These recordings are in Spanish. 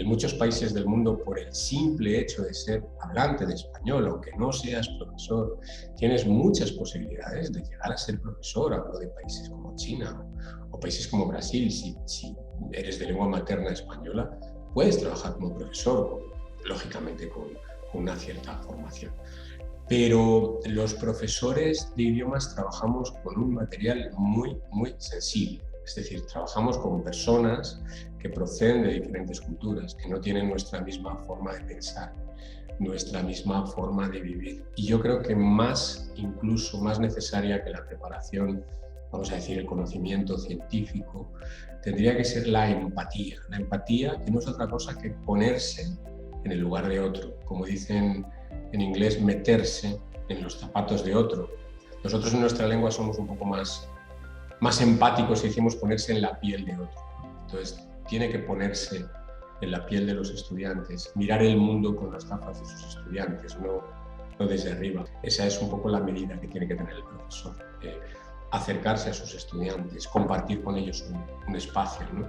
En muchos países del mundo, por el simple hecho de ser hablante de español, aunque no seas profesor, tienes muchas posibilidades de llegar a ser profesor. Hablo de países como China o países como Brasil. Si eres de lengua materna española, puedes trabajar como profesor, lógicamente con una cierta formación. Pero los profesores de idiomas trabajamos con un material muy, muy sensible. Es decir, trabajamos con personas que proceden de diferentes culturas, que no tienen nuestra misma forma de pensar, nuestra misma forma de vivir. Y yo creo que incluso más necesaria que la preparación, vamos a decir, el conocimiento científico, tendría que ser la empatía. La empatía, que no es otra cosa que ponerse en el lugar de otro. Como dicen en inglés, meterse en los zapatos de otro. Nosotros en nuestra lengua somos un poco más empáticos y decimos ponerse en la piel de otro. Entonces, tiene que ponerse en la piel de los estudiantes, mirar el mundo con las gafas de sus estudiantes, no desde arriba. Esa es un poco la medida que tiene que tener el profesor. Acercarse a sus estudiantes, compartir con ellos un espacio, ¿no?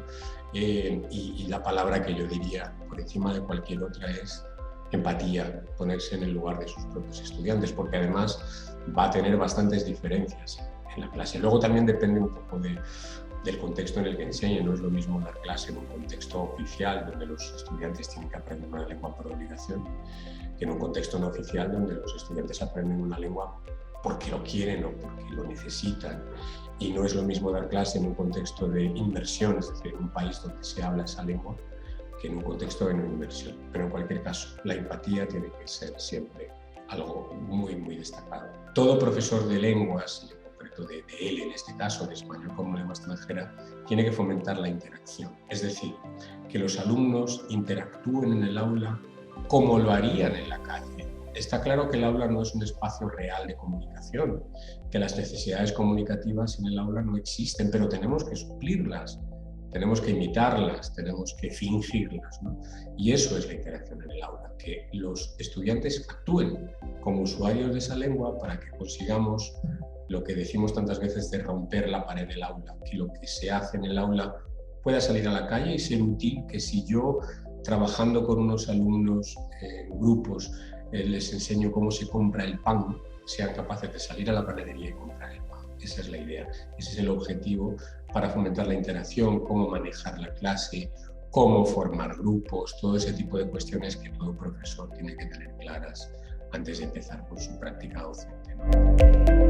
Y la palabra que yo diría por encima de cualquier otra es empatía, ponerse en el lugar de sus propios estudiantes, porque además va a tener bastantes diferencias en la clase. Luego también depende un poco del contexto en el que enseñe. No es lo mismo dar clase en un contexto oficial donde los estudiantes tienen que aprender una lengua por obligación, que en un contexto no oficial donde los estudiantes aprenden una lengua porque lo quieren o porque lo necesitan. Y no es lo mismo dar clase en un contexto de inmersión, es decir, en un país donde se habla esa lengua, que en un contexto de no inmersión. Pero en cualquier caso, la empatía tiene que ser siempre algo muy, muy destacado. Todo profesor de lenguas, en concreto de él en este caso, de español como lengua extranjera, tiene que fomentar la interacción. Es decir, que los alumnos interactúen en el aula como lo harían en la calle. Está claro que el aula no es un espacio real de comunicación, que las necesidades comunicativas en el aula no existen, pero tenemos que suplirlas. Tenemos que imitarlas, tenemos que fingirlas, ¿no? Y eso es la interacción en el aula, que los estudiantes actúen como usuarios de esa lengua para que consigamos lo que decimos tantas veces de romper la pared del aula, que lo que se hace en el aula pueda salir a la calle y ser útil, que si yo, trabajando con unos alumnos en grupos, les enseño cómo se compra el pan, sean capaces de salir a la panadería y comprar el pan. Esa es la idea, ese es el objetivo para fomentar la interacción, cómo manejar la clase, cómo formar grupos, todo ese tipo de cuestiones que todo profesor tiene que tener claras antes de empezar con su práctica docente, ¿no?